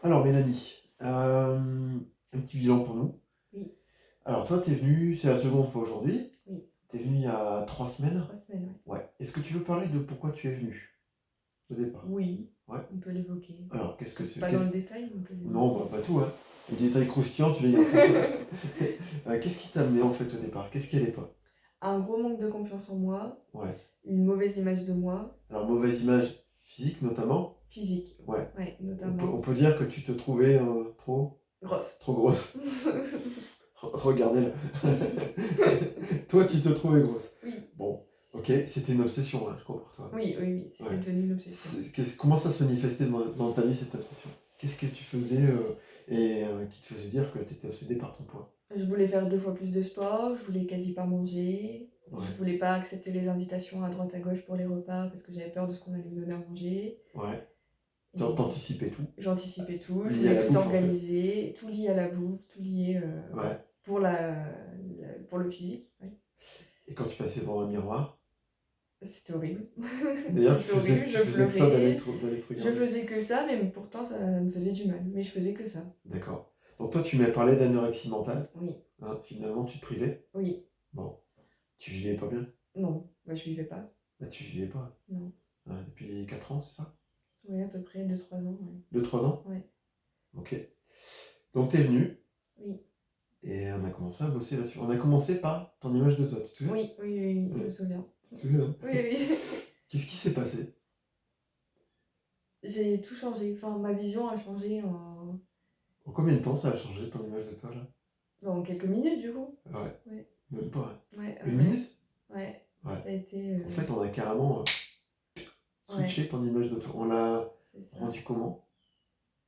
Alors Mélanie, un petit bilan pour nous. Oui, Alors toi, t'es venue, c'est la seconde fois aujourd'hui. oui, T'es venue il y a 3 semaines. 3 semaines, ouais. Ouais. Est-ce que tu veux parler de pourquoi tu es venue au départ? Oui, Ouais. on peut l'évoquer. Alors qu'est-ce que c'est Pas dans le détail, mais on peut Non, l'évoquer. bah pas tout, hein. Les détails croustillants, tu les gardes pour toi. Qu'est-ce qui t'a amené en fait au départ? Qu'est-ce qui allait pas? Un gros manque de confiance en moi, Ouais. une mauvaise image de moi, Alors mauvaise image physique notamment. physique, Ouais. ouais, On peut, on notamment. peut dire que tu te trouvais trop, Grosse. trop grosse. Regardez-la. Toi, tu te trouvais grosse. Oui, Bon, ok, c'était une obsession, hein, je crois, pour toi. oui, oui, oui, c'était Ouais. devenu une obsession. Comment ça se manifestait dans ta vie, cette obsession? Qu'est-ce que tu faisais qui te faisait dire que tu étais obsédé par ton poids? Je voulais faire 2 fois plus de sport, je voulais quasi pas manger, Ouais, je voulais pas accepter les invitations à droite à gauche pour les repas parce que j'avais peur de ce qu'on allait me donner à manger. ouais. Et T'anticipais tout, j'anticipais tout, je lié à voulais la tout bouffe, en fait. organiser, tout lié à la bouffe, tout lié Ouais. pour, pour le physique. Oui. Et quand tu passais devant un miroir, C'était horrible. d'ailleurs, C'était horrible, tu je faisais que ça pleurais. d'aller te Je regarder. faisais que ça, mais pourtant ça me faisait du mal. Mais je faisais que ça. D'accord. Donc toi, tu m'as parlé d'anorexie mentale, Oui, hein, finalement, tu te privais. oui, Bon, tu vivais pas bien. non, bah, je vivais pas. Là, tu vivais pas. Non. Ouais, depuis 4 ans, c'est ça? Oui, à peu près 2 3 ans. Ouais. 2 3 ans? Ouais. Ok. Donc t'es venu, Oui. et on a commencé à bosser là-dessus. On a commencé par ton image de toi, tu te souviens? Oui, oui, oui, oui, je me Ouais. souviens. Tu te souviens? Oui, oui. Qu'est-ce qui s'est passé? J'ai tout changé. Enfin, ma vision a changé En combien de temps ça a changé ton image de toi là? en quelques minutes, du coup. Ouais, Ouais, même pas. Hein. ouais, Une ouais. minute? Ouais, Ouais. ça a été. En fait, on a carrément Ouais, switché ton image de toi. On l'a c'est ça. rendu comment?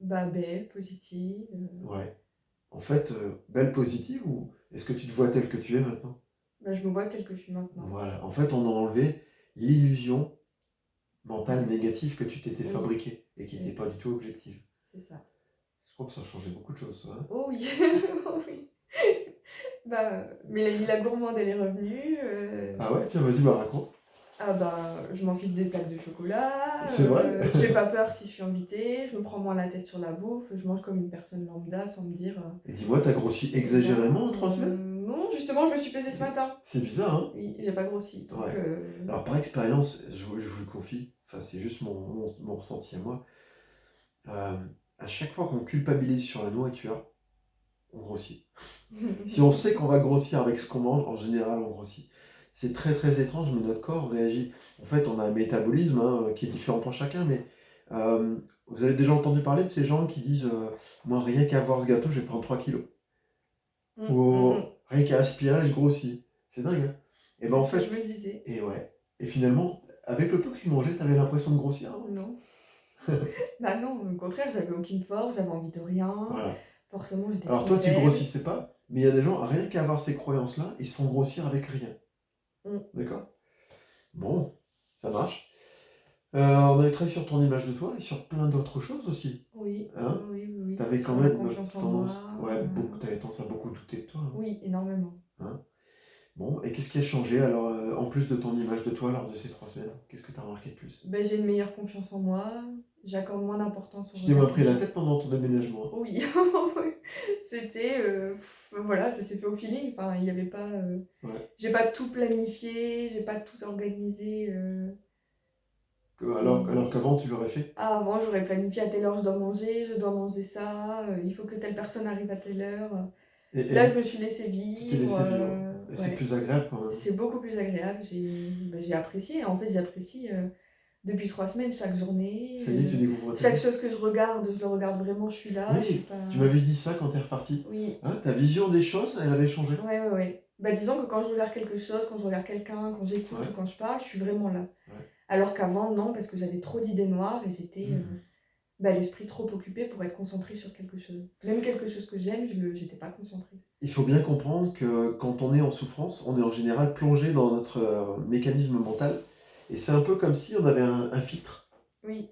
Bah, belle, positive. Ouais. En fait, belle positive ou est-ce que tu te vois tel que tu es maintenant? Bah, je me vois telle que je suis maintenant. Voilà. En fait, on a enlevé l'illusion mentale Ouais, négative que tu t'étais oui, fabriquée et qui n'était oui, pas du tout objective. c'est ça. Je crois que ça a changé beaucoup de choses, ça. Hein. Oh oui, oh oui. Bah, mais la gourmande, elle est revenue. Ah ouais? Tiens, vas-y, bah raconte. Ah bah, je m'enfile des plaques de chocolat. C'est vrai? J'ai pas peur si je suis invitée. Je me prends moins la tête sur la bouffe. Je mange comme une personne lambda sans me dire Et dis-moi, t'as grossi c'est bien. exagérément en 3 semaines? Non, justement, je me suis pesée ce matin. C'est bizarre, hein? Oui, j'ai pas grossi. Donc, Ouais. Alors, par expérience, je vous le confie, enfin, c'est juste mon ressenti à moi. euh, à chaque fois qu'on culpabilise sur la nourriture, on grossit. Si on sait qu'on va grossir avec ce qu'on mange, en général, on grossit. C'est très très étrange, mais notre corps réagit. En fait, on a un métabolisme hein, qui est différent pour chacun, mais euh, vous avez déjà entendu parler de ces gens qui disent moi, rien qu'à voir ce gâteau, je vais prendre 3 kilos. Ou Mm. rien qu'à aspirer, je grossis. C'est dingue, hein? Et ben C'est en ce que je fait, me disais. et ouais. Et finalement, avec le peu que tu mangeais, t'avais l'impression de grossir. Hein. Non. Bah non, au contraire, j'avais aucune force, j'avais envie de rien. Voilà. Forcément, j'étais Alors trop toi, tu faible. grossissais pas, mais il y a des gens, rien qu'à avoir ces croyances-là, ils se font grossir avec rien. Mm. D'accord? Bon, ça marche. On avait travaillé sur ton image de toi et sur plein d'autres choses aussi. Oui, Hein? oui, oui, oui. T'avais quand Sur la même confiance en moi. tendance, ouais, t'avais tendance à beaucoup douter de toi. Hein? Oui, énormément. Hein. Bon, et qu'est-ce qui a changé alors, en plus de ton image de toi lors de ces 3 semaines? Qu'est-ce que t'as remarqué de plus? Ben, j'ai une meilleure confiance en moi. J'accorde moins d'importance au Tu t'es moins regard pris des la autres. tête pendant ton déménagement. Hein. Oui, c'était. Voilà, ça s'est fait au feeling. Enfin, il n'y avait pas. Ouais. J'ai pas tout planifié, j'ai pas tout organisé. Alors C'est. qu'avant, tu l'aurais fait. Ah, avant, j'aurais planifié à telle heure je dois manger ça, il faut que telle personne arrive à telle heure. Là, Et je me suis laissée tu t'es vivre. laissé vivre. Et c'est Ouais, plus agréable quand même. c'est beaucoup plus agréable. J'ai apprécié. En fait, j'apprécie depuis 3 semaines chaque journée. Ça y est, tu découvres ta Chaque vie. chose que je le regarde vraiment, je suis là. Je suis Oui, pas. tu m'avais dit ça quand t'es reparti. Oui, Hein, ta vision des choses, elle avait changé. ouais, ouais, ouais. Bah, disons que quand je regarde quelque chose, quand je regarde quelqu'un, quand j'écoute Ouais, ou quand je parle, je suis vraiment là. ouais. Alors qu'avant, non, parce que j'avais trop d'idées noires et j'étais. Hmm. Bah, l'esprit trop occupé pour être concentré sur quelque chose. Même quelque chose que j'aime, j'étais pas concentrée. Il faut bien comprendre que quand on est en souffrance, on est en général plongé dans notre mécanisme mental. Et c'est un peu comme si on avait un filtre Oui,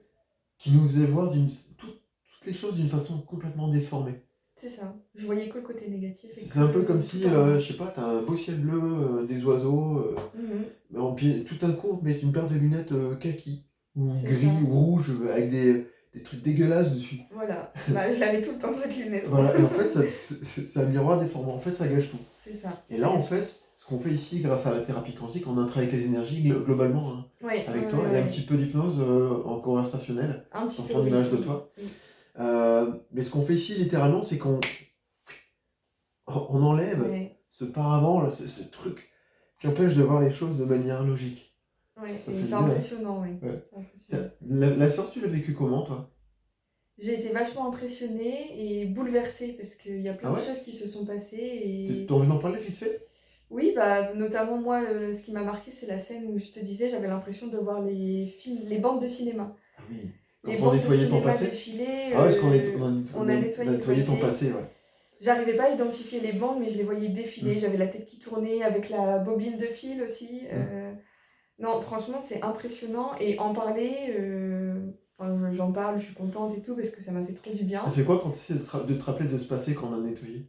qui nous faisait voir toutes les choses d'une façon complètement déformée. c'est ça. Je voyais que le côté négatif et C'est un peu comme que si, tout en noir. je sais pas, t'as un beau ciel bleu, des oiseaux, Mhm, puis tout d'un coup on te met une paire de lunettes kaki, ou c'est gris, ça. ou rouge, avec des des trucs dégueulasses dessus. Voilà. Bah, je l'avais tout le temps, cette lunette. Voilà, et en fait, c'est un miroir déformant. En fait, ça gâche tout. C'est ça. Et là, en fait, ce qu'on fait ici, grâce à la thérapie quantique, on a travaillé avec les énergies globalement, hein, Ouais, avec ouais, toi, ouais, et un ouais. petit peu d'hypnose en conversationnel, Un petit sur peu, ton oui, image de oui, toi. oui. Mais ce qu'on fait ici, littéralement, c'est qu'on enlève Ouais, ce paravent, là, ce truc qui empêche de voir les choses de manière logique. ouais, Ça et fait du c'est bien, hein. impressionnant, ouais. Ouais. C'est impressionnant. Tiens, la séance, tu l'as vécue comment, toi? J'ai été vachement impressionnée et bouleversée parce qu'il y a plein Ah de ouais? choses qui se sont passées et T'as envie d'en parler vite fait? oui, bah, notamment moi, ce qui m'a marqué, c'est la scène où je te disais, j'avais l'impression de voir les films, les bandes de cinéma. Ah oui. Les Quand on bandes de nettoyait ton cinéma passé? défilaient, Ah ouais, parce on a on a nettoyé le nettoyé ton passé. passé, ouais. J'arrivais pas à identifier les bandes, mais je les voyais défiler. Mm. J'avais la tête qui tournait avec la bobine de fil aussi. Mm. Non, franchement, c'est impressionnant. Et en parler, enfin, j'en parle, je suis contente et tout, parce que ça m'a fait trop du Ça bien. fait quoi quand tu essaies de te rappeler de ce passé qu'on a nettoyé?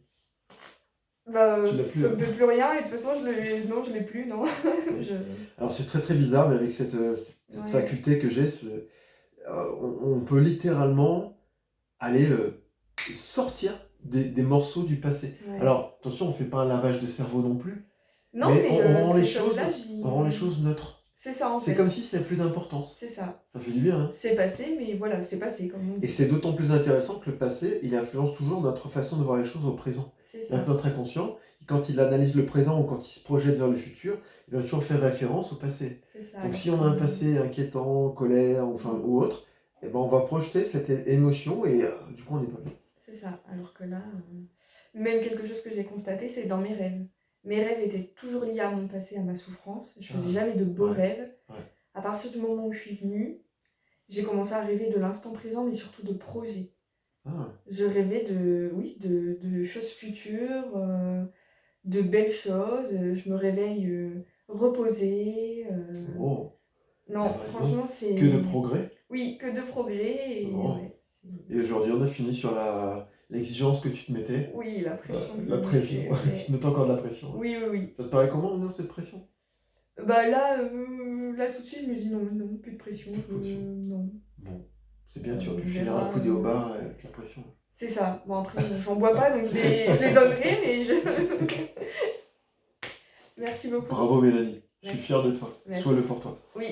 Bah, Tu l'as plus, ça hein? me fait plus rien, et de toute façon, non, je l'ai plus, non. Je... Alors c'est très très bizarre, mais avec cette Ouais, faculté que j'ai, on peut littéralement aller sortir des morceaux du passé. ouais. Alors attention, on fait pas un lavage de cerveau non plus, Non, mais mais on rend ces les choses, choses-là, on rend les choses neutres. c'est ça, en C'est fait. comme si ça n'avait plus d'importance. C'est ça. Ça fait du bien, hein? C'est passé, mais voilà, c'est passé, comme on Et dit. c'est d'autant plus intéressant que le passé, il influence toujours notre façon de voir les choses au présent. C'est C'est-à-dire ça. que notre inconscient, quand il analyse le présent ou quand il se projette vers le futur, il va toujours faire référence au passé. C'est ça. Donc Alors si on a un que- passé inquiétant, colère, ou autre, eh ben on va projeter cette émotion et du coup on n'est pas bien. C'est ça. Alors que là, même quelque chose que j'ai constaté, c'est dans mes rêves. Mes rêves étaient toujours liés à mon passé, à ma souffrance. Je faisais jamais de beaux Ouais. rêves. Ouais. À partir du moment où je suis venue, j'ai commencé à rêver de l'instant présent, mais surtout de projets. Ah, Je rêvais de choses futures, de belles choses. Je me réveille reposée. oh, Non, eh ben, dis donc, franchement, c'est... que de progrès. Oui, que de progrès. Et Oh. ouais, Et aujourd'hui on a fini sur l'exigence que tu te mettais. oui, la pression. La pression. Ouais. Tu te mets encore de la pression. Oui, oui, oui. Ça te paraît comment maintenant cette pression? Bah là, tout de suite, je me dis non, non, plus de pression. Plus de pression. Non. Bon, c'est bien, tu On aurais pu finir verra, un coup au bar avec la pression. C'est ça. Bon, après, j'en bois pas, donc je les donnerai, mais je... Merci beaucoup. Bravo Mélanie, je suis Merci. fier de toi. Merci. Sois-le pour toi. Oui.